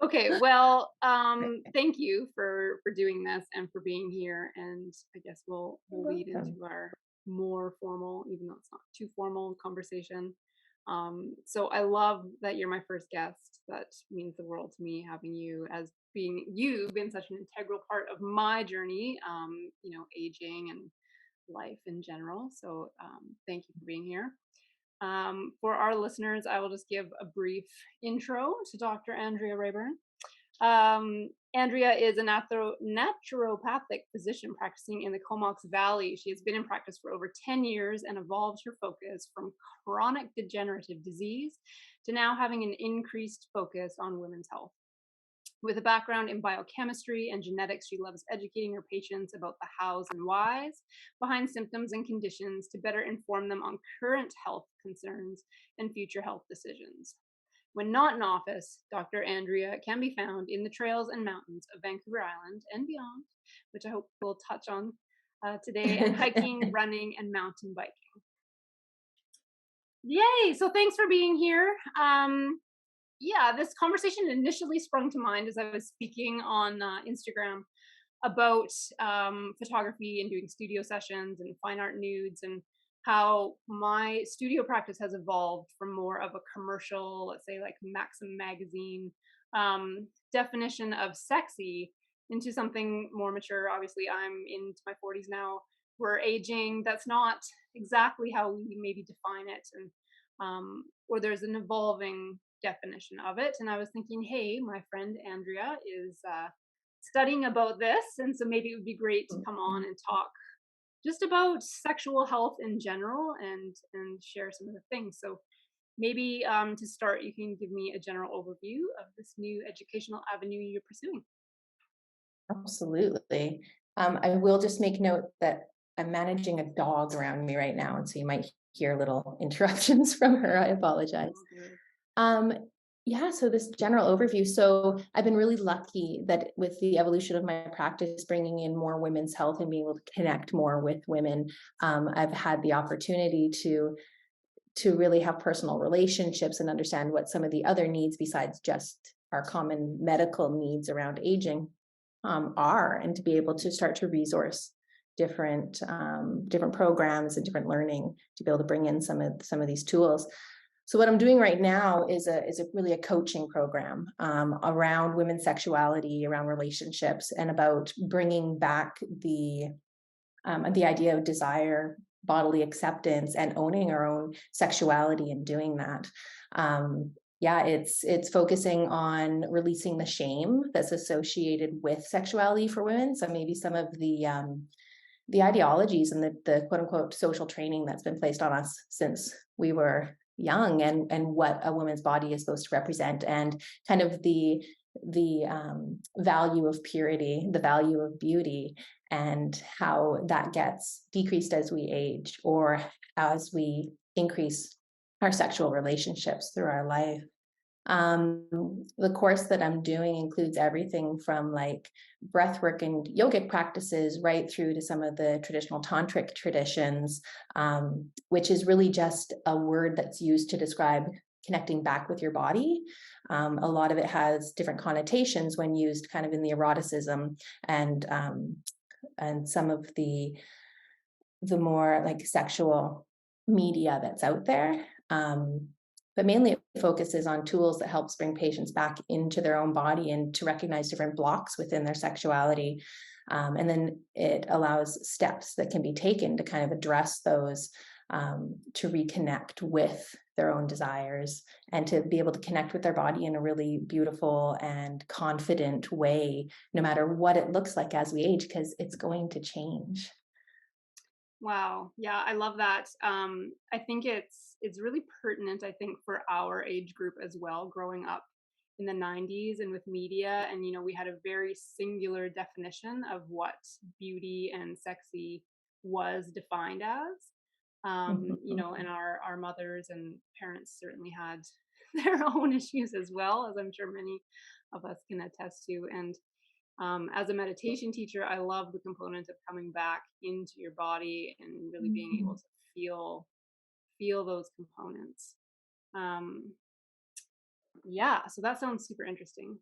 Okay, well, thank you for doing this and for being here. And I guess You're we'll lead welcome. into our more formal, even though it's not too formal, conversation. So I love that you're my first guest. That means the world to me having you as being you've been such an integral part of my journey. Aging and life in general. So thank you for being here. For our listeners, I will just give a brief intro to Dr. Andrea Rayburn. Andrea is a naturopathic physician practicing in the Comox Valley. She has been in practice for over 10 years and evolved her focus from chronic degenerative disease to now having an increased focus on women's health. With a background in biochemistry and genetics, she loves educating her patients about the hows and whys behind symptoms and conditions to better inform them on current health concerns and future health decisions. When not in office, Dr. Andrea can be found in the trails and mountains of Vancouver Island and beyond, which I hope we'll touch on today, and hiking, running, and mountain biking. Yay! So thanks for being here. This conversation initially sprung to mind as I was speaking on Instagram about photography and doing studio sessions and fine art nudes, and how my studio practice has evolved from more of a commercial, let's say like Maxim magazine definition of sexy into something more mature. Obviously, I'm into my 40s now. We're aging. That's not exactly how we maybe define it, and or there's an evolving definition of it. And I was thinking, hey, my friend Andrea is studying about this, and so maybe it would be great to come on and talk just about sexual health in general and share some of the things. So maybe to start, you can give me a general overview of this new educational avenue you're pursuing. Absolutely. I will just make note that I'm managing a dog around me right now, and so you might hear little interruptions from her. I apologize. Oh, good. Um, yeah, so this general overview. So I've been really lucky that with the evolution of my practice, bringing in more women's health and being able to connect more with women, I've had the opportunity to really have personal relationships and understand what some of the other needs besides just our common medical needs around aging are, and to be able to start to resource different programs and different learning to be able to bring in some of these tools. So what I'm doing right now is a really a coaching program around women's sexuality, around relationships, and about bringing back the idea of desire, bodily acceptance, and owning our own sexuality and doing that. It's focusing on releasing the shame that's associated with sexuality for women. So maybe some of the ideologies and the quote unquote social training that's been placed on us since we were young, and what a woman's body is supposed to represent, and kind of the value of purity, the value of beauty, and how that gets decreased as we age or as we increase our sexual relationships through our life. The course that I'm doing includes everything from like breathwork and yogic practices right through to some of the traditional tantric traditions, which is really just a word that's used to describe connecting back with your body. A lot of it has different connotations when used kind of in the eroticism and some of the more like sexual media that's out there. But mainly it focuses on tools that helps bring patients back into their own body and to recognize different blocks within their sexuality. And then it allows steps that can be taken to kind of address those, to reconnect with their own desires and to be able to connect with their body in a really beautiful and confident way, no matter what it looks like as we age, because it's going to change. Wow. Yeah, I love that. I think it's really pertinent, I think, for our age group as well, growing up in the 90s and with media. And we had a very singular definition of what beauty and sexy was defined as. And our mothers and parents certainly had their own issues as well, as I'm sure many of us can attest to. And as a meditation teacher, I love the component of coming back into your body and really being able Mhm. to feel those components. Um, yeah, so that sounds super interesting.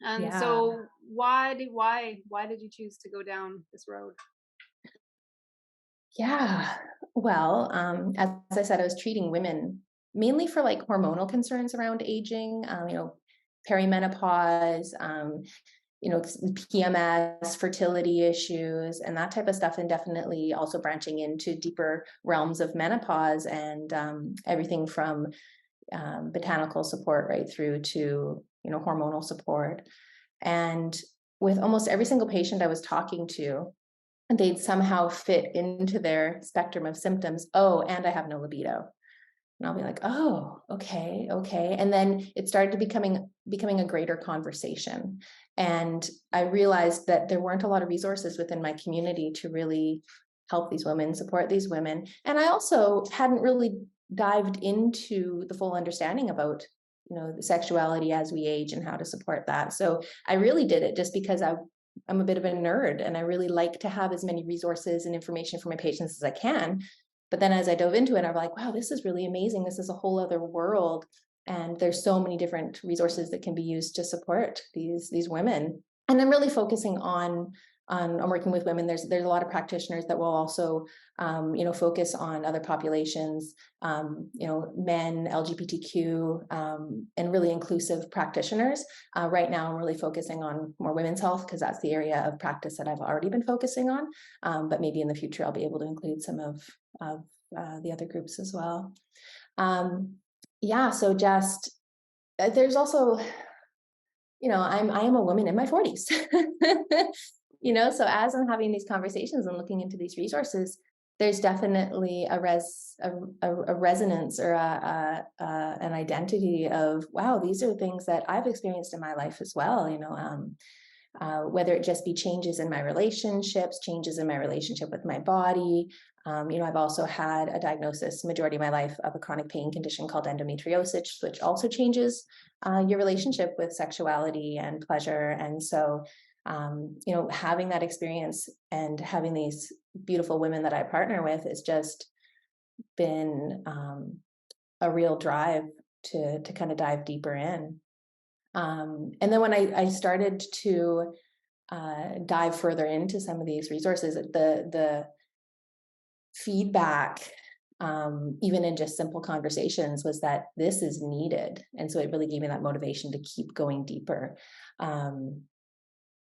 And Yeah. so why did you choose to go down this road? Yeah. Well, as I said, I was treating women mainly for like hormonal concerns around aging, perimenopause, PMS, fertility issues, and that type of stuff, and definitely also branching into deeper realms of menopause and everything from botanical support right through to hormonal support. And with almost every single patient I was talking to, they'd somehow fit into their spectrum of symptoms. Oh, and I have no libido. And I'll be like, oh, okay, okay. And then it started to becoming a greater conversation. And I realized that there weren't a lot of resources within my community to really help these women, support these women. And I also hadn't really dived into the full understanding about, the sexuality as we age and how to support that. So I really did it just because I'm a bit of a nerd and I really like to have as many resources and information for my patients as I can. But then as I dove into it, I'm like, wow, this is really amazing. This is a whole other world. And there's so many different resources that can be used to support these women. And I'm really focusing on working with women. There's a lot of practitioners that will also focus on other populations, men, LGBTQ, and really inclusive practitioners. Right now, I'm really focusing on more women's health because that's the area of practice that I've already been focusing on. But maybe in the future, I'll be able to include some of the other groups as well. Yeah, so just there's also, I am a woman in my 40s. So as I'm having these conversations and looking into these resources, there's definitely a resonance or an identity of, wow, these are things that I've experienced in my life as well. Whether it just be changes in my relationships, changes in my relationship with my body. I've also had a diagnosis, majority of my life, of a chronic pain condition called endometriosis, which also changes your relationship with sexuality and pleasure. And so, having that experience and having these beautiful women that I partner with has just been a real drive to kind of dive deeper in. And then when I started to dive further into some of these resources, the feedback, even in just simple conversations, was that this is needed, and so it really gave me that motivation to keep going deeper.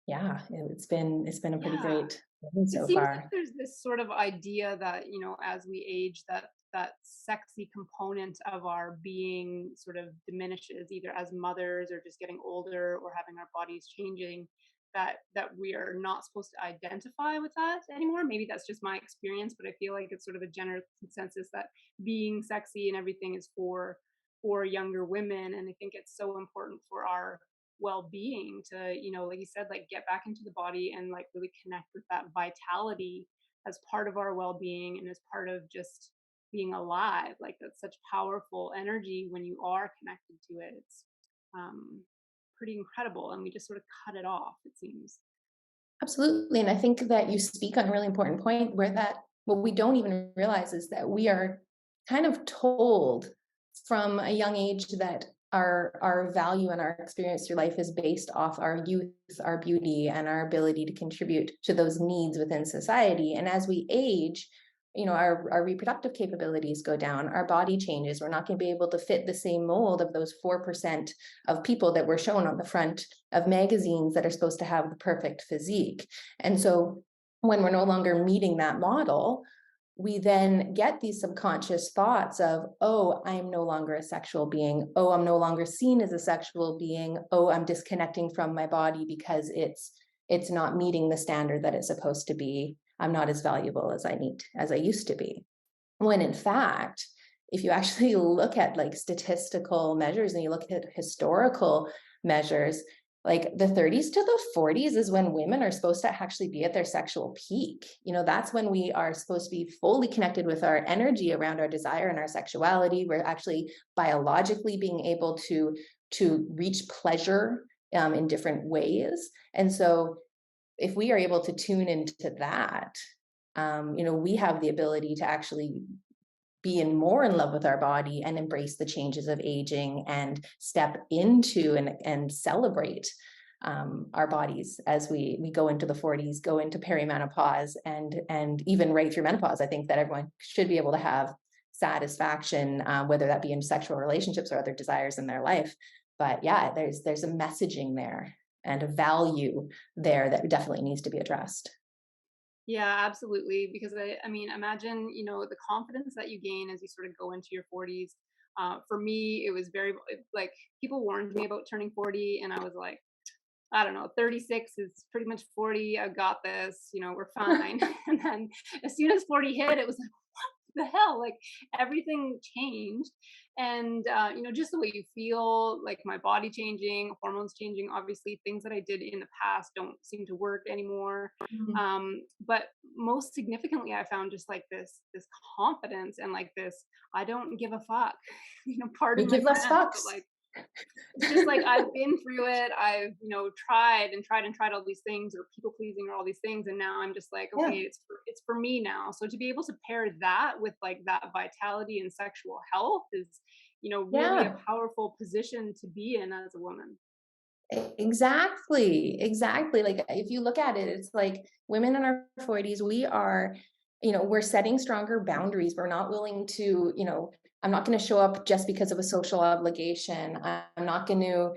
Yeah, it's been a pretty Yeah. great journey It so seems like far. there's this sort of idea that, as we age, that sexy component of our being sort of diminishes, either as mothers or just getting older or having our bodies changing, that we are not supposed to identify with that anymore. Maybe that's just my experience, but I feel like it's sort of a general consensus that being sexy and everything is for younger women. And I think it's so important for our well-being to, like you said, like get back into the body and like really connect with that vitality as part of our well-being and as part of just being alive. Like that's such powerful energy when you are connected to it. It's um pretty incredible, and we just sort of cut it off, it seems. Absolutely, and I think that you speak on a really important point where that what we don't even realize is that we are kind of told from a young age that our value and our experience through life is based off our youth, our beauty, and our ability to contribute to those needs within society. And as we age, our reproductive capabilities go down, our body changes. We're not going to be able to fit the same mold of those 4% of people that were shown on the front of magazines that are supposed to have the perfect physique. And so when we're no longer meeting that model, we then get these subconscious thoughts of, oh, I'm no longer a sexual being. Oh, I'm no longer seen as a sexual being. Oh, I'm disconnecting from my body because it's not meeting the standard that it's supposed to be. I'm not as valuable as I used to be. When in fact, if you actually look at like statistical measures and you look at historical measures, like the 30s to the 40s is when women are supposed to actually be at their sexual peak. That's when we are supposed to be fully connected with our energy around our desire and our sexuality. We're actually biologically being able to reach pleasure in different ways. And so if we are able to tune into that, we have the ability to actually be more in love with our body and embrace the changes of aging and step into and celebrate our bodies as we go into the 40s, go into perimenopause, and even right through menopause. I think that everyone should be able to have satisfaction, whether that be in sexual relationships or other desires in their life. But yeah, there's a messaging there and a value there that definitely needs to be addressed. Yeah, absolutely. Because I mean, imagine, the confidence that you gain as you sort of go into your 40s. For me, it was very like people warned me about turning 40, and I was like, I don't know, 36 is pretty much 40. I got this, we're fine. And then as soon as 40 hit, it was like, the hell? Like everything changed. And, just the way you feel, like my body changing, hormones changing, obviously things that I did in the past don't seem to work anymore. Mhm. But most significantly, I found just like this confidence and like this, I don't give a fuck, We pardon my give less French, fucks. but like, it's just like I've been through it. I've, tried and tried and tried all these things or people pleasing or all these things. And now I'm just like, Yeah, okay, it's for me now. So to be able to pair that with like that vitality and sexual health is, really a yeah. powerful position to be in as a woman. Exactly, exactly. Like if you look at it, it's like women in our 40s, we are, we're setting stronger boundaries. We're not willing to, I'm not going to show up just because of a social obligation. I'm not going to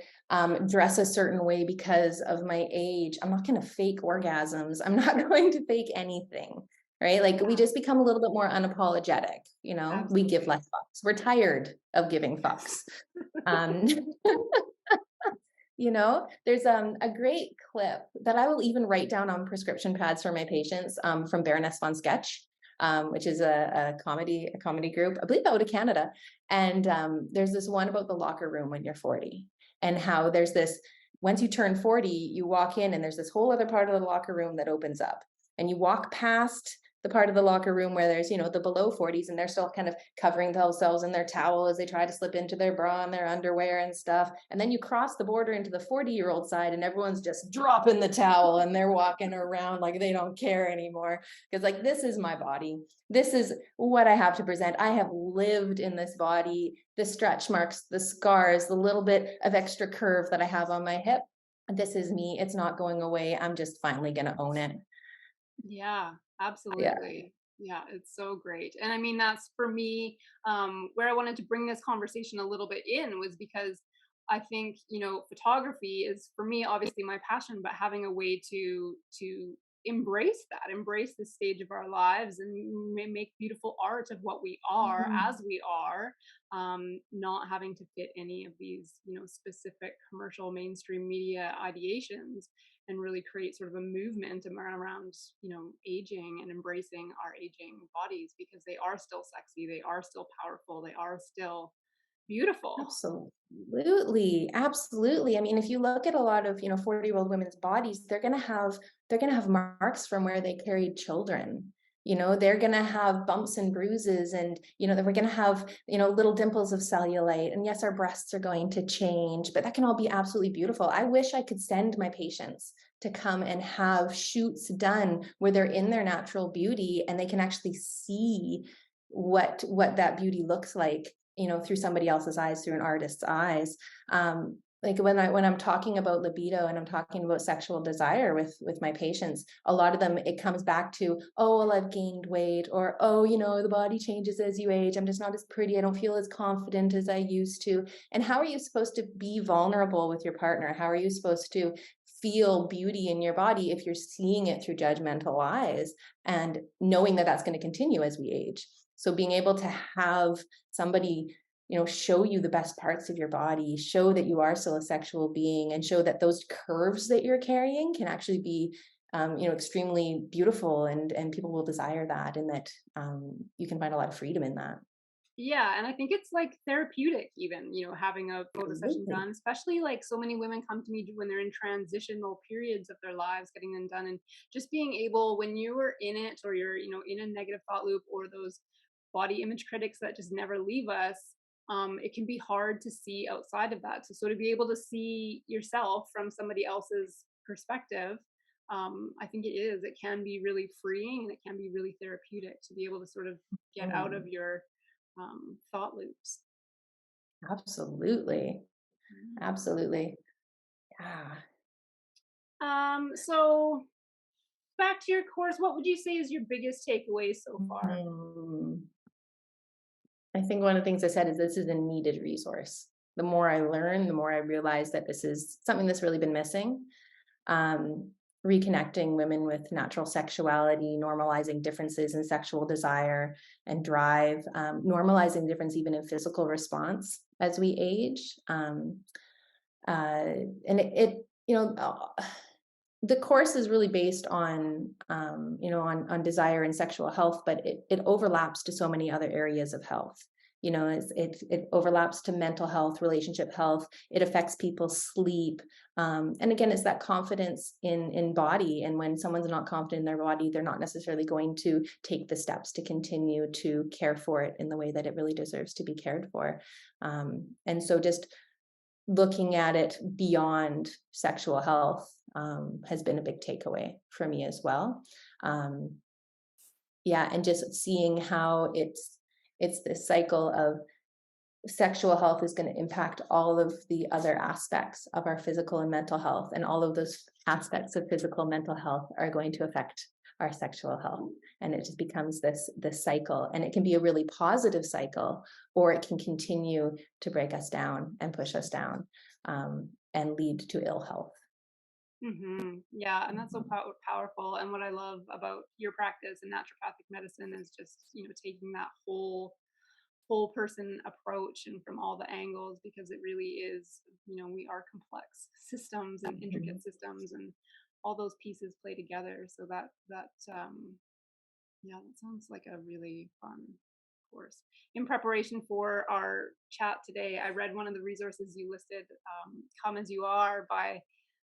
dress a certain way because of my age. I'm not going to fake orgasms. I'm not going to fake anything. Right. Like we Yeah, just become a little bit more unapologetic, we give absolutely. less fucks. We're tired of giving fucks. Um, there's a great clip that I will even write down on prescription pads for my patients, from Baroness von Sketch, which is a comedy group, I believe out of Canada. And there's this one about the locker room when you're 40, and how there's this, once you turn 40, you walk in and there's this whole other part of the locker room that opens up. And you walk past the part of the locker room where there's, the below 40s, and they're still kind of covering themselves in their towel as they try to slip into their bra and their underwear and stuff. And then you cross the border into the 40-year-old side, and everyone's just dropping the towel and they're walking around like they don't care anymore. Because, like, this is my body. This is what I have to present. I have lived in this body, the stretch marks, the scars, the little bit of extra curve that I have on my hip. This is me. It's not going away. I'm just finally going to own it. Yeah, Yeah. absolutely. Yeah, it's so great. And I mean, that's for me, where I wanted to bring this conversation a little bit in was because I think, photography is for me obviously my passion, but having a way to embrace this stage of our lives and make beautiful art of what we are Mhm. as we are, not having to fit any of these, specific commercial mainstream media ideations and really create sort of a movement around aging and embracing our aging bodies because they are still sexy, they are still powerful, they are still beautiful. Absolutely, absolutely. I mean, if you look at a lot of, 40-year-old women's bodies, they're gonna have marks from where they carried children. They're gonna have bumps and bruises, and that we're gonna have, little dimples of cellulite. And yes, our breasts are going to change, but that can all be absolutely beautiful. I wish I could send my patients to come and have shoots done where they're in their natural beauty and they can actually see what that beauty looks like, through somebody else's eyes, through an artist's eyes. Like when I'm talking about libido and I'm talking about sexual desire with my patients, a lot of them, it comes back to, oh, well, I've gained weight, or, oh, the body changes as you age. I'm just not as pretty. I don't feel as confident as I used to. And how are you supposed to be vulnerable with your partner? How are you supposed to feel beauty in your body if you're seeing it through judgmental eyes and knowing that that's going to continue as we age? So being able to have somebody, show you the best parts of your body, show that you are still a sexual being, and show that those curves that you're carrying can actually be, extremely beautiful, and people will desire that, and that, you can find a lot of freedom in that. Yeah, and I think it's like therapeutic even, having a photo session Absolutely. done, especially like so many women come to me when they're in transitional periods of their lives getting them done, and just being able when you were in it or you're, in a negative thought loop or those body image critics that just never leave us, it can be hard to see outside of that. So to be able to see yourself from somebody else's perspective, I think it can be really freeing and it can be really therapeutic to be able to sort of get out of Mm, your thought loops. absolutely. Mm. Absolutely. Yeah. So back to your course, what would you say is your biggest takeaway so far? Mhm. I think one of the things I said is this is a needed resource. The more I learn, the more I realize that this is something that's really been missing. Um, Reconnecting women with natural sexuality, normalizing differences in sexual desire and drive, normalizing difference even in physical response as we age. And the course is really based on on desire and sexual health, but it overlaps to so many other areas of health. It overlaps to mental health, relationship health. It affects people's sleep, and again, it's that confidence in body. And when someone's not confident in their body, they're not necessarily going to take the steps to continue to care for it in the way that it really deserves to be cared for. And so, just looking at it beyond sexual health has been a big takeaway for me as well. Um, yeah, and just seeing how it's this cycle of sexual health is going to impact all of the other aspects of our physical and mental health, and all of those aspects of physical and mental health are going to affect our sexual health. And it just becomes this cycle, and it can be a really positive cycle, or it can continue to break us down and push us down, and lead to ill health. Yeah, and that's so powerful. And what I love about your practice in naturopathic medicine is just taking that whole person approach and from all the angles, because it really is, we are complex systems and intricate Mhm. systems, and all those pieces play together. So yeah, that sounds like a really fun course. In preparation for our chat today, I read one of the resources you listed, "Come as You Are" by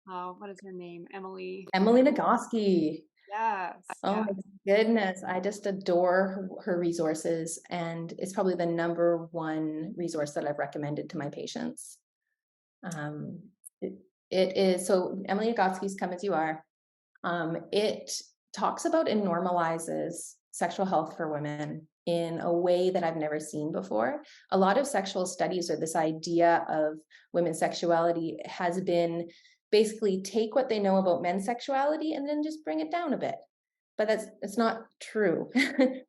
what is her name, Emily. Emily Nagoski. Yes, Oh yeah. my goodness, I just adore her resources, and it's probably the number one resource that I've recommended to my patients. Um, it, it is so Emily Nagoski's "Come as You Are." It talks about and normalizes sexual health for women in a way that I've never seen before. A lot of sexual studies, or this idea of women's sexuality, has been basically take what they know about men's sexuality and then just bring it down a bit. But it's not true.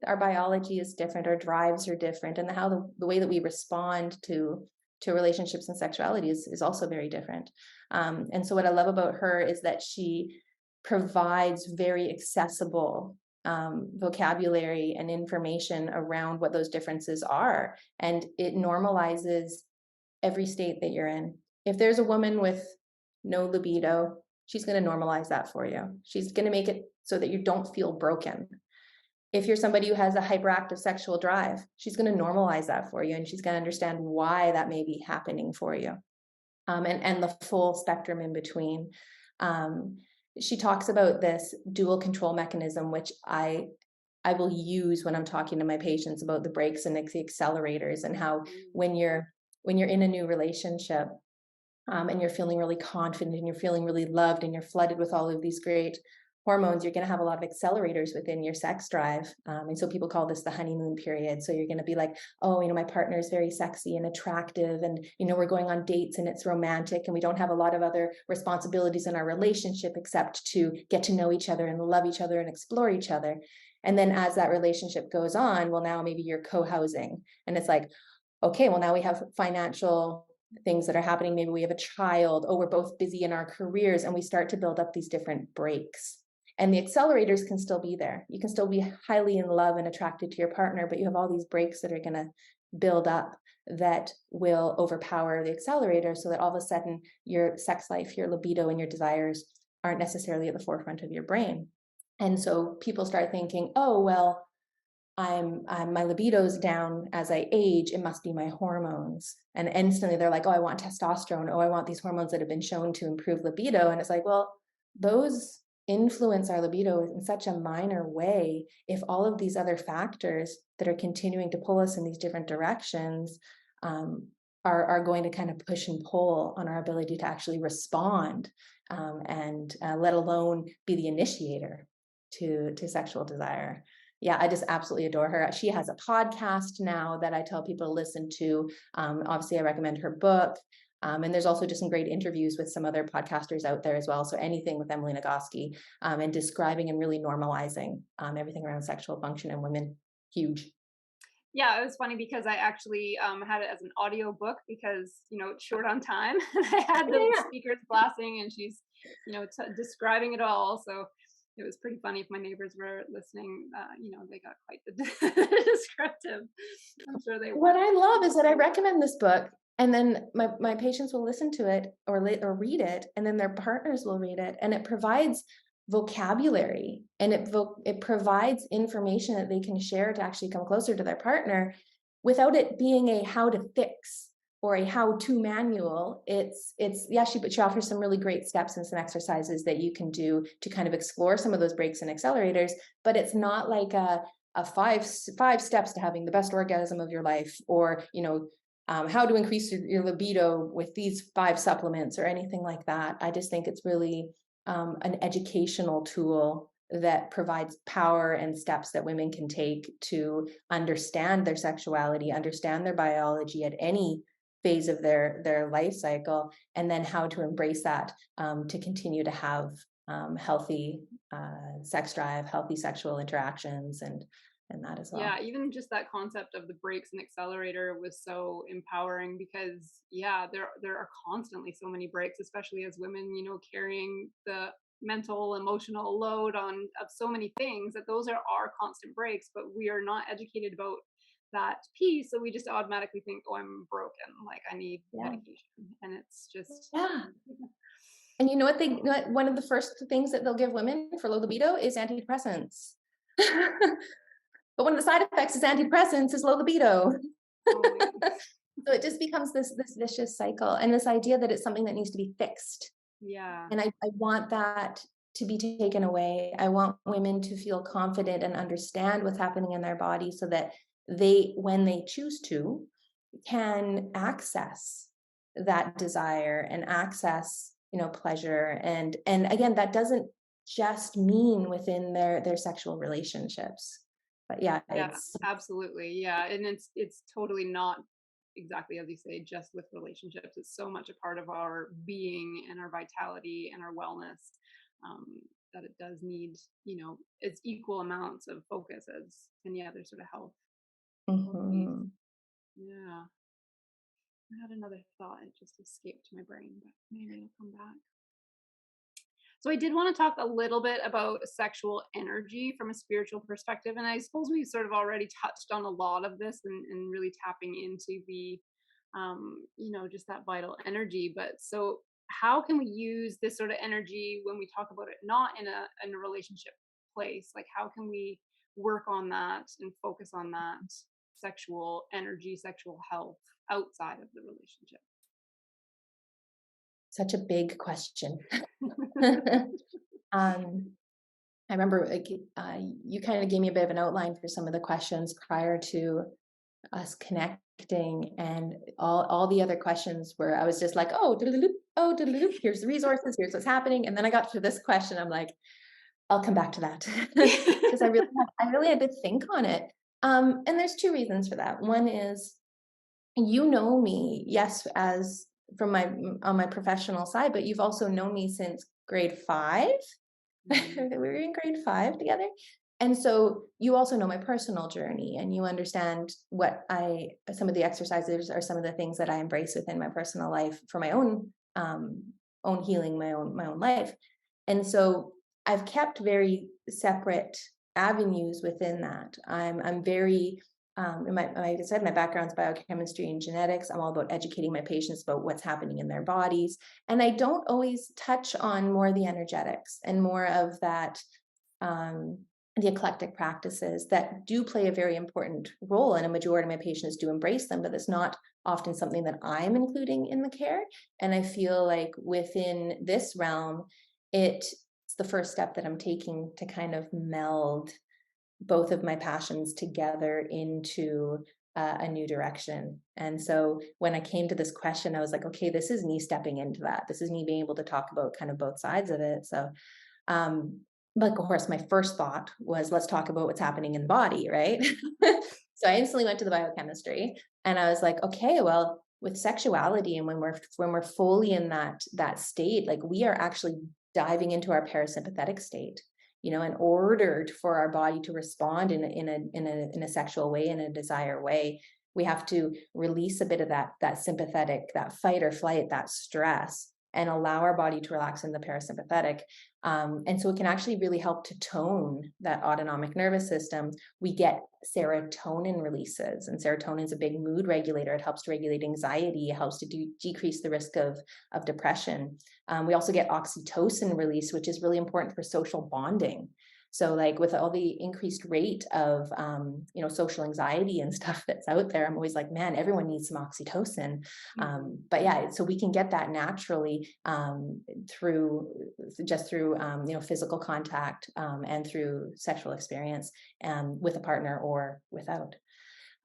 Our biology is different, our drives are different, and how the way that we respond to relationships and sexuality is also very different. And so what I love about her is that she provides very accessible vocabulary and information around what those differences are, and it normalizes every state that you're in. If there's a woman with no libido, she's going to normalize that for you. She's going to make it so that you don't feel broken. If you're somebody who has a hyperactive sexual drive, she's going to normalize that for you, and she's going to understand why that may be happening for you, and the full spectrum in between. Um, she talks about this dual control mechanism, which I will use when I'm talking to my patients about the brakes and the accelerators, and how Mm. when you're in a new relationship, and you're feeling really confident and you're feeling really loved and you're flooded with all of these great hormones, you're going to have a lot of accelerators within your sex drive. And so people call this the honeymoon period. So you're going to be like, oh, my partner is very sexy and attractive, and we're going on dates and it's romantic, and we don't have a lot of other responsibilities in our relationship except to get to know each other and love each other and explore each other. And then as that relationship goes on, well, now maybe you're co-housing, and it's like, okay, well, now we have financial things that are happening. Maybe we have a child. Oh, we're both busy in our careers, and we start to build up these different breaks. And the accelerators can still be there. You can still be highly in love and attracted to your partner, but you have all these breaks that are going to build up that will overpower the accelerator, so that all of a sudden your sex life, your libido, and your desires aren't necessarily at the forefront of your brain. And so people start thinking, oh, well, I'm my libido's down as I age. It must be my hormones. And instantly they're like, oh, I want testosterone. Oh, I want these hormones that have been shown to improve libido. And it's like, well, those influence our libido in such a minor way. If all of these other factors that are continuing to pull us in these different directions um, are going to kind of push and pull on our ability to actually respond, and let alone be the initiator to sexual desire. Yeah, I just absolutely adore her. She has a podcast now that I tell people to listen to. Obviously, I recommend her book. And there's also just some great interviews with some other podcasters out there as well. So anything with Emily Nagoski, and describing and really normalizing everything around sexual function in women, huge. Yeah, it was funny because I actually had it as an audio book because it's short on time, and I had the Yeah. speakers blasting, and she's describing it all. So it was pretty funny if my neighbors were listening. They got quite the descriptive. I'm sure they What were. I love is that I recommend this book, and then my patients will listen to it or read it, and then their partners will read it, and it provides vocabulary, and it provides information that they can share to actually come closer to their partner without it being a how to fix or a how-to manual. It's yeah, she offers some really great steps and some exercises that you can do to kind of explore some of those brakes and accelerators, but it's not like a five steps to having the best orgasm of your life, or how to increase your libido with these 5 supplements or anything like that. I just think it's really an educational tool that provides power and steps that women can take to understand their sexuality, understand their biology at any phase of their life cycle, and then how to embrace that, to continue to have healthy sex drive, healthy sexual interactions, and that as well. Yeah, even just that concept of the brakes and accelerator was so empowering because yeah, there are constantly so many brakes, especially as women, carrying the mental, emotional load on of so many things that those are our constant brakes, but we are not educated about that piece. So we just automatically think, oh, I'm broken, like I need Yeah. medication. And it's just Yeah. And one of the first things that they'll give women for low libido is antidepressants. But one of the side effects is antidepressants is low libido. oh my god. So it just becomes this vicious cycle, and this idea that it's something that needs to be fixed. Yeah. And I want that to be taken away. I want women to feel confident and understand what's happening in their body so that they, when they choose to, can access that desire and access, pleasure. And again, that doesn't just mean within their sexual relationships. But yeah, Yeah, it's absolutely. Yeah, and it's totally not exactly as you say, just with relationships. It's so much a part of our being and our vitality and our wellness, um, that it does need, it's equal amounts of focus as any other sort of health piece. mhm. Yeah, I had another thought. It just escaped my brain, but maybe it'll come back. So I did want to talk a little bit about sexual energy from a spiritual perspective. And I suppose we sort of already touched on a lot of this and really tapping into the, just that vital energy. But so how can we use this sort of energy when we talk about it, not in a relationship place? Like how can we work on that and focus on that sexual energy, sexual health outside of the relationship? Such a big question. um, I remember, like, you kind of gave me a bit of an outline for some of the questions prior to us connecting, and all the other questions where I was just like, oh, doodle-doop, oh, doodle-doop, here's the resources, here's what's happening, and then I got to this question. I'm like, I'll come back to that because I really had to think on it. And there's 2 reasons for that. One is, me, yes, as from my on my professional side, but you've also known me since grade 5. Mhm. We were in grade 5 together. And so you also know my personal journey, and you understand some of the exercises or some of the things that I embrace within my personal life for my own healing, my own life. And so I've kept very separate avenues within that. I'm very like I said, my background's biochemistry and genetics. I'm all about educating my patients about what's happening in their bodies. And I don't always touch on more of the energetics and more of that, um, the eclectic practices that do play a very important role. And a majority of my patients do embrace them, but it's not often something that I'm including in the care. And I feel like within this realm, it's the first step that I'm taking to kind of meld both of my passions together into a new direction. And so when I came to this question, I was like, okay, this is me stepping into that. This is me being able to talk about kind of both sides of it. So, but of course, my first thought was, let's talk about what's happening in the body, right? So I instantly went to the biochemistry, and I was like, okay, well, with sexuality, and when we're fully in that state, like we are actually diving into our parasympathetic state, in order for our body to respond in a sexual way, in a desire way. We have to release a bit of that sympathetic, that fight or flight, that stress, and allow our body to relax in the parasympathetic. And so it can actually really help to tone that autonomic nervous system. We get serotonin releases, and serotonin is a big mood regulator. It helps to regulate anxiety. It helps to decrease the risk of depression. We also get oxytocin release, which is really important for social bonding. So like with all the increased rate of social anxiety and stuff that's out there, I'm always like, man, everyone needs some oxytocin. But yeah, so we can get that naturally through physical contact and through sexual experience with a partner or without.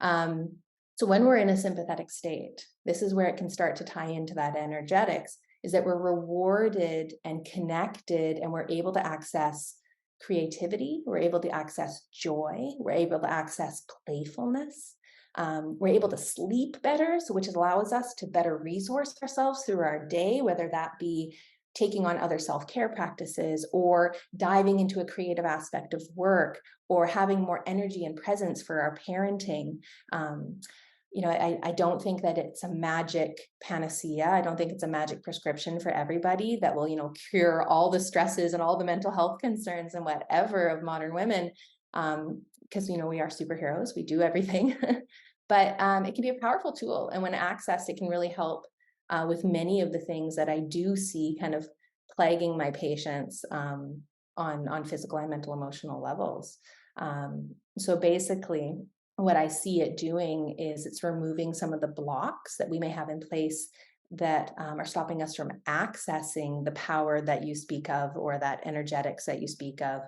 So when we're in a sympathetic state, this is where it can start to tie into that energetics, is that we're rewarded and connected, and we're able to access creativity, we're able to access joy, we're able to access playfulness, we're able to sleep better, so which allows us to better resource ourselves through our day, whether that be taking on other self-care practices or diving into a creative aspect of work or having more energy and presence for our parenting. I don't think that it's a magic panacea. I don't think it's a magic prescription for everybody that will, cure all the stresses and all the mental health concerns and whatever of modern women. Because, we are superheroes, we do everything. But it can be a powerful tool. And when accessed, it can really help with many of the things that I do see kind of plaguing my patients on physical and mental emotional levels. So basically, what I see it doing is it's removing some of the blocks that we may have in place that are stopping us from accessing the power that you speak of, or that energetics that you speak of.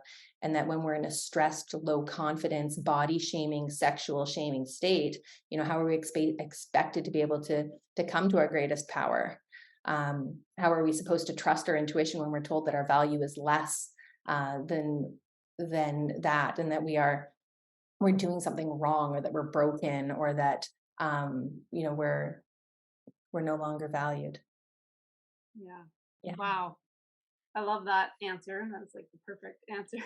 And that when we're in a stressed, low confidence, body shaming, sexual shaming state, how are we expected to be able to come to our greatest power? How are we supposed to trust our intuition when we're told that our value is less than that, and that we're doing something wrong, or that we're broken, or that we're no longer valued. Yeah. Yeah. Wow. I love that answer. That's like the perfect answer.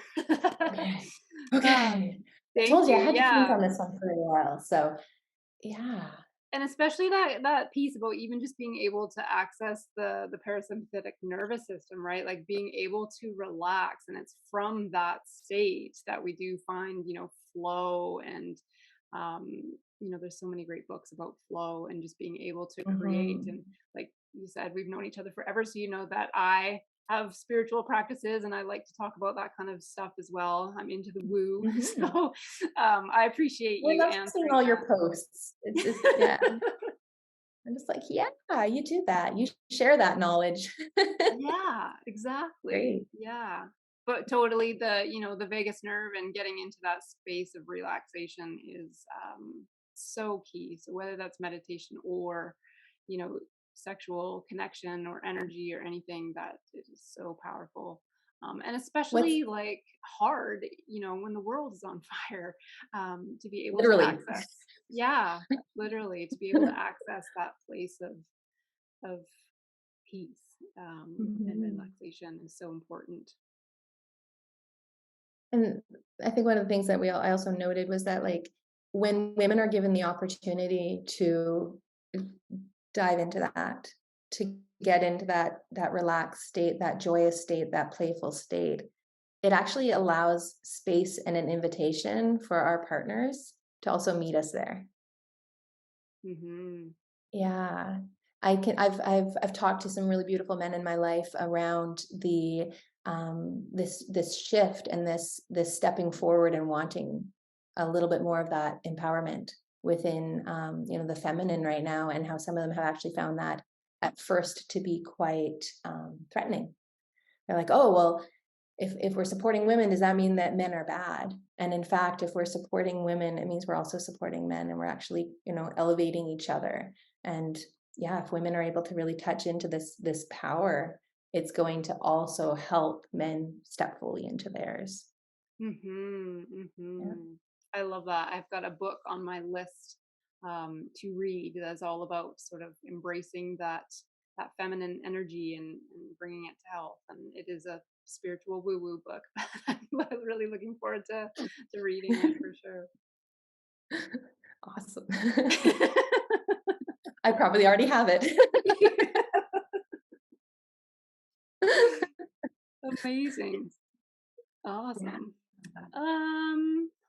Okay. um, Okay. I Thank told you I you. had to think Yeah. on this one for a while. So yeah. And especially that piece about even just being able to access the parasympathetic nervous system, right? Like being able to relax, and it's from that state that we do find, flow. And um there's so many great books about flow and just being able to create. Mhm. And like you said, we've known each other forever, so you know that I have spiritual practices and I like to talk about that kind of stuff as well. I'm into the woo. Mhm. So I appreciate We you love seeing answering all your that. posts. It's yeah. I'm just like, yeah, you do that. You share that knowledge. Yeah, exactly. Great. Yeah. But totally, the vagus nerve and getting into that space of relaxation is so key. So whether that's meditation or, you know, sexual connection or energy or anything, that it is so powerful. And What's especially like hard, when the world is on fire, to be able to literally. access. Yeah, literally to be able to access that place of peace, and Mhm. relaxation is so important. And I think one of the things that I also noted was that, like, when women are given the opportunity to dive into that, to get into that relaxed state, that joyous state, that playful state, it actually allows space and an invitation for our partners to also meet us there. Mhm. Yeah. I've talked to some really beautiful men in my life around this shift and this stepping forward and wanting a little bit more of that empowerment within the feminine right now, and how some of them have actually found that at first to be quite threatening. They're like, oh well, if we're supporting women, does that mean that men are bad? And in fact, if we're supporting women, it means we're also supporting men, and we're actually, elevating each other. And yeah, if women are able to really touch into this power, it's going to also help men step fully into theirs. Mhm. Yeah. Mhm. I love that. I've got a book on my list to read that's all about sort of embracing that feminine energy and bringing it to health. And it is a spiritual woo woo book. I'm really looking forward to reading it for sure. Awesome. I probably already have it. Amazing. Yeah. Awesome.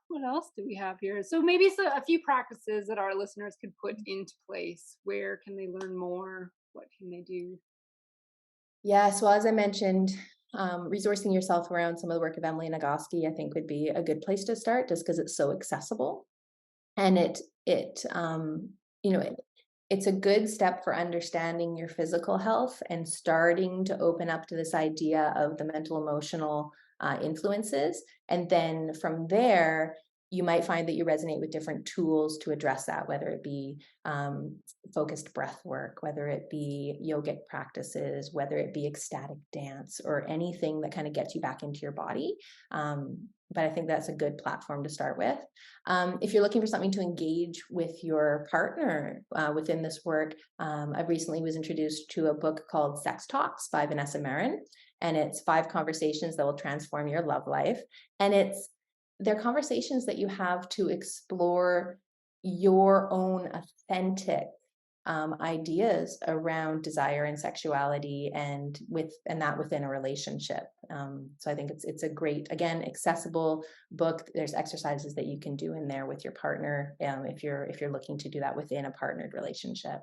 What else do we have here? So maybe a few practices that our listeners could put into place. Where can they learn more? What can they do? Yes, well, as I mentioned, resourcing yourself around some of the work of Emily Nagoski, I think would be a good place to start, just because it's so accessible, and you know, it's a good step for understanding your physical health and starting to open up to this idea of the mental emotional influences. And then from there, you might find that you resonate with different tools to address that, whether it be focused breath work, whether it be yogic practices, whether it be ecstatic dance, or anything that kind of gets you back into your body. But I think that's a good platform to start with. If you're looking for something to engage with your partner within this work, I recently was introduced to a book called Sex Talks by Vanessa Marin, and it's 5 conversations that will transform your love life. And they're conversations that you have to explore your own authentic ideas around desire and sexuality, and that within a relationship. So I think it's a great, again, accessible book. There's exercises that you can do in there with your partner, if you're looking to do that within a partnered relationship.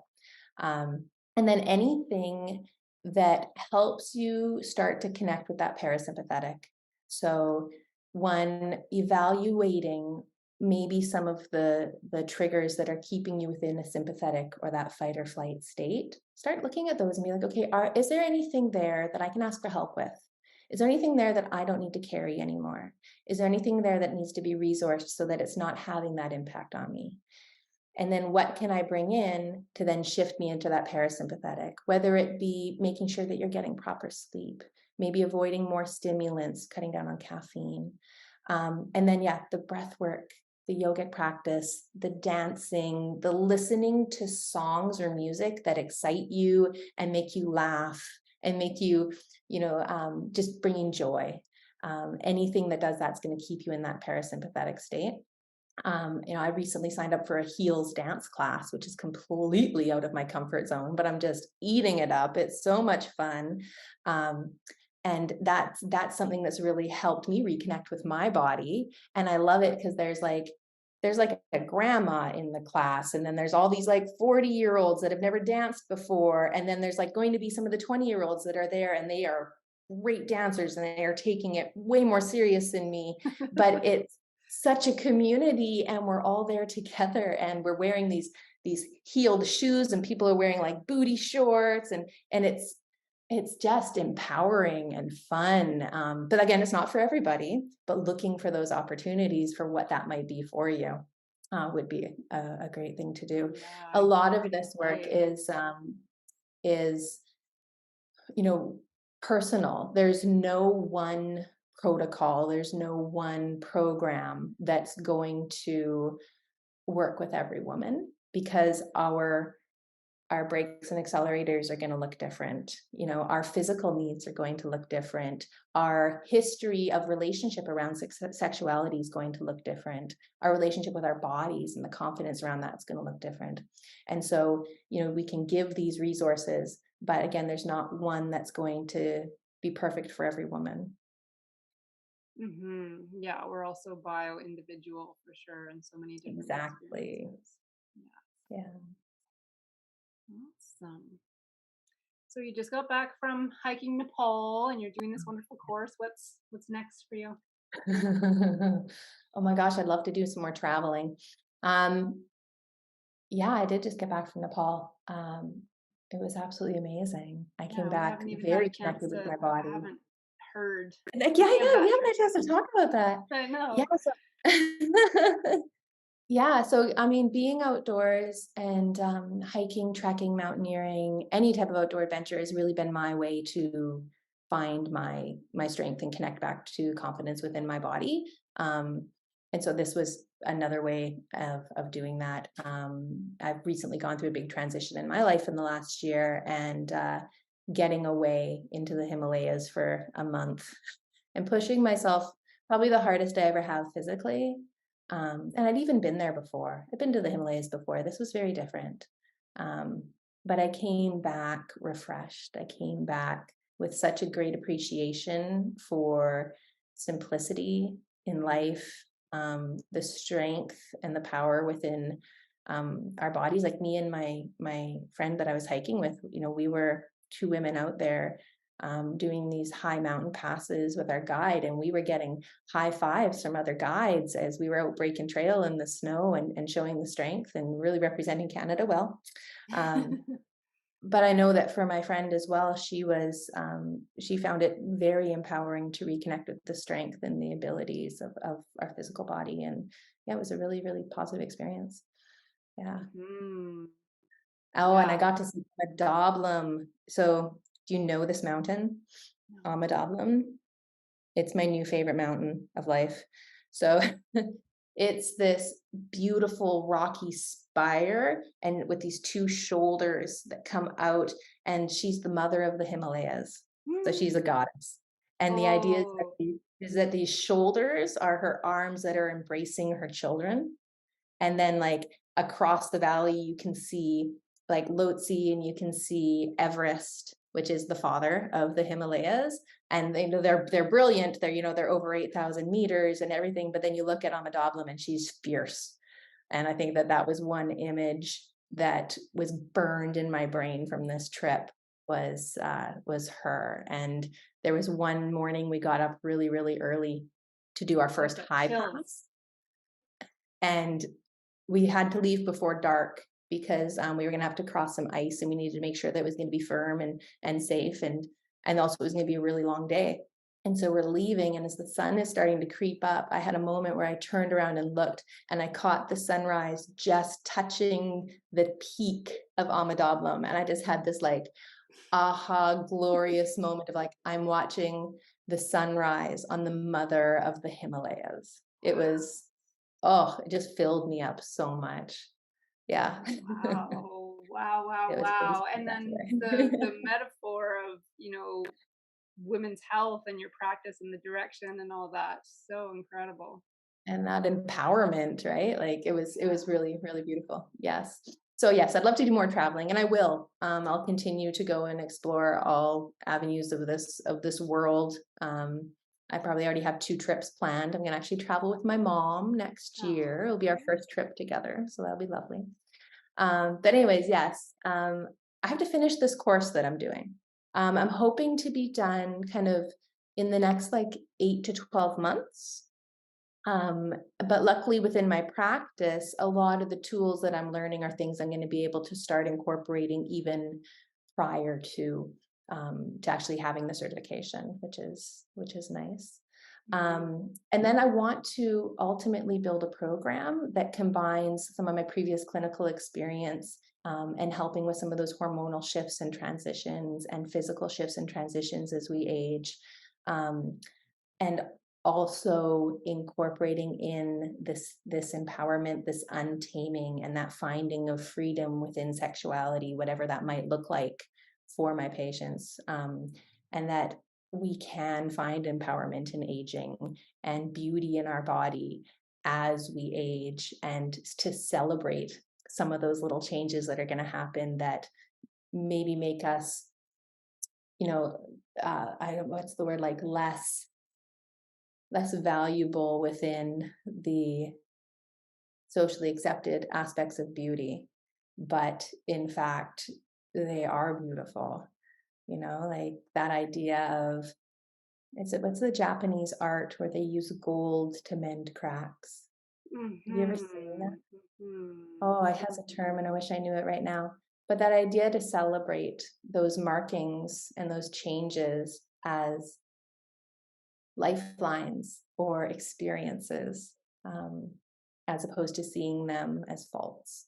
And then anything that helps you start to connect with that parasympathetic. So one, evaluating maybe some of the triggers that are keeping you within a sympathetic or that fight or flight state. Start looking at those and be like, okay, is there anything there that I can ask for help with? Is there anything there that I don't need to carry anymore? Is there anything there that needs to be resourced so that it's not having that impact on me? And then what can I bring in to then shift me into that parasympathetic, whether it be making sure that you're getting proper sleep, maybe avoiding more stimulants, cutting down on caffeine. And then, yeah, the breath work, the yogic practice, the dancing, the listening to songs or music that excite you and make you laugh and make you, just bringing joy. Anything that does that's going to keep you in that parasympathetic state. I recently signed up for a heels dance class, which is completely out of my comfort zone, but I'm just eating it up. It's so much fun. And that's something that's really helped me reconnect with my body. And I love it because there's like a grandma in the class, and then there's all these like 40-year-olds that have never danced before. And then there's like going to be some of the 20-year-olds that are there, and they are great dancers and they are taking it way more serious than me. But it's such a community, and we're all there together, and we're wearing these heeled shoes, and people are wearing like booty shorts, and it's just empowering and fun. But again, it's not for everybody, but looking for those opportunities for what that might be for you would be a great thing to do. Yeah, A lot I of can this work relate. is personal. There's no one protocol, there's no one program that's going to work with every woman, because our brakes and accelerators are going to look different. Our physical needs are going to look different. Our history of relationship around sexuality is going to look different. Our relationship with our bodies and the confidence around that is going to look different. And so, we can give these resources, but again, there's not one that's going to be perfect for every woman. Yeah, we're also bio individual for sure, and so many different Exactly. experiences. Yeah, Yeah. awesome. So you just got back from hiking Nepal, and you're doing this wonderful course. What's next for you? Oh my gosh, I'd love to do some more traveling. Um, Yeah, I did just get back from Nepal. It was absolutely amazing. I came Yeah, we back haven't even had a very chance connected with to. my I body. haven't heard Like, yeah, any of yeah, we that haven't trip. had a chance to talk about that. I Yeah, know. so yeah, so I mean, being outdoors and hiking, trekking, mountaineering, any type of outdoor adventure has really been my way to find my strength and connect back to confidence within my body. And so this was another way of doing that. I've recently gone through a big transition in my life in the last year, and getting away into the Himalayas for a month and pushing myself, probably the hardest I ever have physically. And I'd even been there before. I'd been to the Himalayas before. This was very different. Um, but I came back refreshed. I came back with such a great appreciation for simplicity in life, the strength and the power within our bodies. Like me and my friend that I was hiking with, we were two women out there doing these high mountain passes with our guide, and we were getting high fives from other guides as we were out breaking trail in the snow and showing the strength and really representing Canada well. Um, but I know that for my friend as well, she found it very empowering to reconnect with the strength and the abilities of our physical body. And yeah, it was a really, really positive experience. Yeah. Mhm. Oh, and I Wow. got to see Madoblam. So do you know this mountain? No. Madoblam. It's my new favorite mountain of life. So it's this beautiful rocky spire and with these two shoulders that come out, and she's the mother of the Himalayas. So she's a Mm. goddess. And the idea is that Oh. these shoulders are her arms that are embracing her children. And then like across the valley, you can see like Lhotse, and you can see Everest, which is the father of the Himalayas. And they're brilliant. They're over 8,000 meters and everything. But then you look at Amadablam and she's fierce. And I think that that was one image that was burned in my brain from this trip was her. And there was one morning we got up really, really early to do our I've first got high chills. pass. And we had to leave before dark because we were going to have to cross some ice, and we needed to make sure that it was going to be firm and safe, and also it was going to be a really long day. And so we're leaving, and as the sun is starting to creep up, I had a moment where I turned around and looked, and I caught the sunrise just touching the peak of Amadablam, and I just had this like aha glorious moment of like, I'm watching the sunrise on the mother of the Himalayas. It was, oh, it just filled me up so much. Yeah. Wow. Wow, wow, It was wow. And then the spectacular. metaphor of, women's health and your practice and the direction and all that. So incredible. And that empowerment, right? Like it Yeah. was really, really beautiful. Yes. So yes, I'd love to do more traveling, and I will. I'll continue to go and explore all avenues of this world. I probably already have 2 trips planned. I'm gonna actually travel with my mom next year. It'll be our Okay. first trip together, so that'll be lovely. But anyways, yes, I have to finish this course that I'm doing. I'm hoping to be done kind of in the next like 8 to 12 months. But luckily within my practice, a lot of the tools that I'm learning are things I'm going to be able to start incorporating even prior to actually having the certification, which is nice. Mhm. And then I want to ultimately build a program that combines some of my previous clinical experience and helping with some of those hormonal shifts and transitions and physical shifts and transitions as we age. Um, and also incorporating in this empowerment, this untaming, and that finding of freedom within sexuality, whatever that might look like for my patients, and that we can find empowerment in aging and beauty in our body as we age, and to celebrate some of those little changes that are going to happen that maybe make us, I don't, what's the word, like less valuable within the socially accepted aspects of beauty, but in fact they are beautiful. Like that idea of, what's the Japanese art where they use gold to mend cracks? Have you ever seen that? Mhm. Mhm. Oh, it has a term and I wish I knew it right now. But that idea to celebrate those markings and those changes as lifelines or experiences, um, as opposed to seeing them as faults.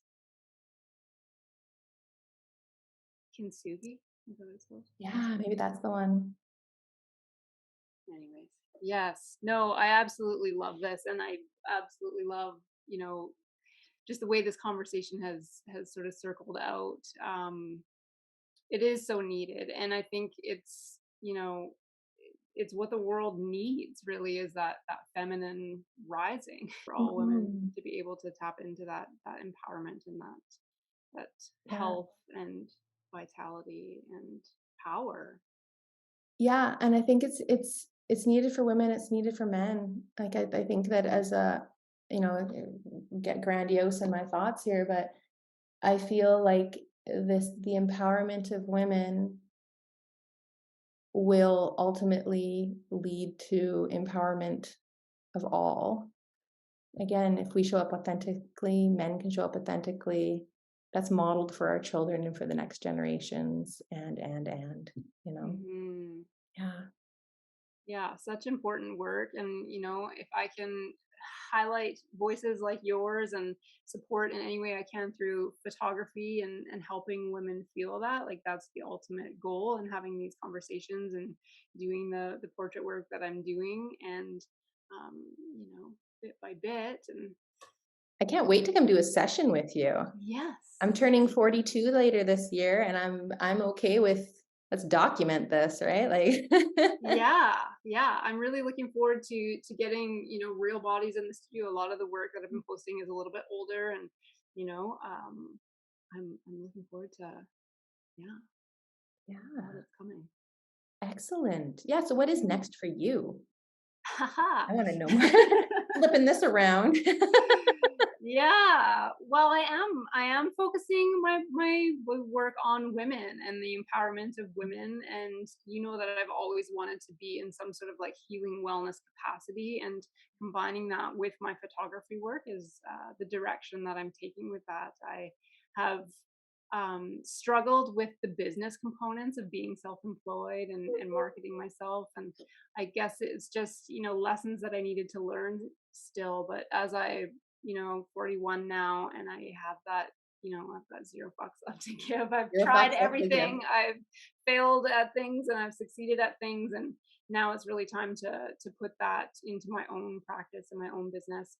Kintsugi? Is that what it's called? Yeah, maybe that's the one. Anyways. Yes. No, I absolutely love this, and I absolutely love just the way this conversation has sort of circled out, it is so needed. And I think it's what the world needs, really, is that feminine rising for all women Mhm. to be able to tap into that empowerment and that Yeah. health and vitality and power. Yeah, and I think it's needed for women, it's needed for men. Like, I think that as a, get grandiose in my thoughts here, but I feel like the empowerment of women will ultimately lead to empowerment of all. Again, if we show up authentically, men can show up authentically. That's modeled for our children and for the next generations, and, you know? Hmm. Yeah. Yeah, such important work. And, if I can highlight voices like yours and support in any way I can through photography and helping women feel that, like, that's the ultimate goal, and having these conversations and doing the portrait work that I'm doing. And, bit by bit. And I can't wait to come do a session with you. yes. I'm turning 42 later this year, and I'm okay with, let's document this, right? Like Yeah, yeah. I'm really looking forward to getting, real bodies in the studio. A lot of the work that I've been posting is a little bit older, and you know, um, I'm looking forward to, yeah, all Yeah, that's coming. excellent. Yeah, so what is Yeah. next for you? Haha. I wanna know more. Flipping this around. Yeah. Well, I am focusing my work on women and the empowerment of women. And that I've always wanted to be in some sort of like healing wellness capacity, and combining that with my photography work is the direction that I'm taking with that. I have struggled with the business components of being self-employed and marketing myself, and I guess it's just lessons that I needed to learn still. But as I 41 now, and I've got zero fucks left to give. I've Zero tried fucks left to give. everything. I've failed at things and I've succeeded at things. And now it's really time to put that into my own practice and my own business,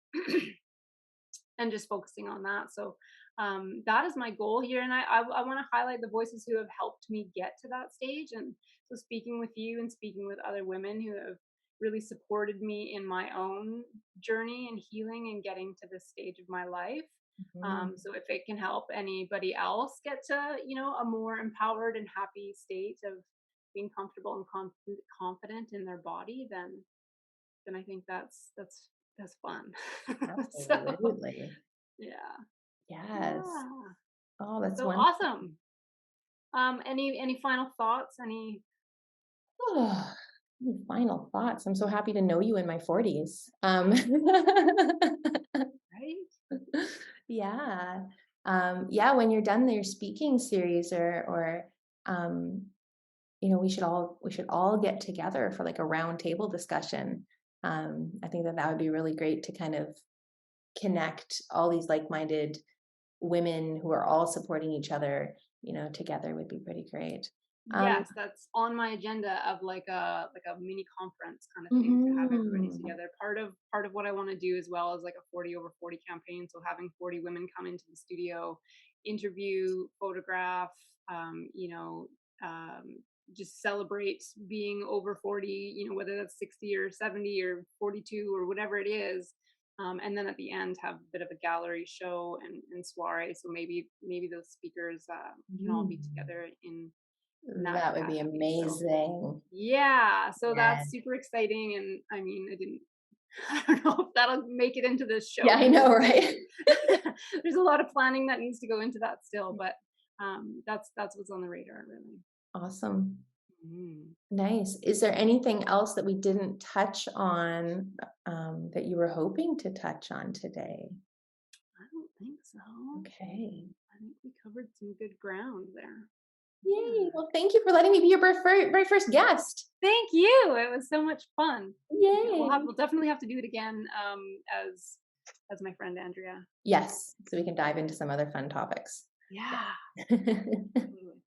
and just focusing on that. So that is my goal here. And I want to highlight the voices who have helped me get to that stage. And so speaking with you and speaking with other women who have really supported me in my own journey and healing and getting to this stage of my life. Mhm. So if it can help anybody else get to, a more empowered and happy state of being comfortable and confident in their body, then I think that's fun. So Absolutely. yeah. Yes. Yeah. Oh, that's So wonderful. awesome. Any final thoughts? Any Final thoughts. I'm so happy to know you in my 40s. right? Yeah. Yeah, when you're done your speaking series or um, we should all get together for like a round table discussion. I think that would be really great to kind of connect all these like-minded women who are all supporting each other, together would be pretty great. Um, Yes, that's on my agenda of like a mini conference kind of thing, to have everybody mhm. together. Part of what I want to do as well is like a 40 over 40 campaign. So having 40 women come into the studio, interview, photograph, um, you know, um, just celebrate being over 40, whether that's 60 or 70 or 42 or whatever it is. And then at the end have a bit of a gallery show and soiree. So maybe those speakers can all be Mm. together in that That would be capacity. So amazing. yeah, so Yeah. that's super exciting. And I mean, I didn't I don't know if that'll make it into this show Yeah, I because know, right? there's a lot of planning that needs to go into that still. But that's what's on the radar, really. Awesome. Mm, Nice. Is there anything else that we didn't touch on, that you were hoping to touch on today? I don't think so. Okay. I think we covered some good ground there. Yay. Yeah. Well, thank you for letting me be your very first guest. Thank you. It was so much fun. Yeah, Yay. we'll definitely have to do it again, as my friend Andrea. Yes, so we can dive into some other fun topics. Yeah, Yeah. totally.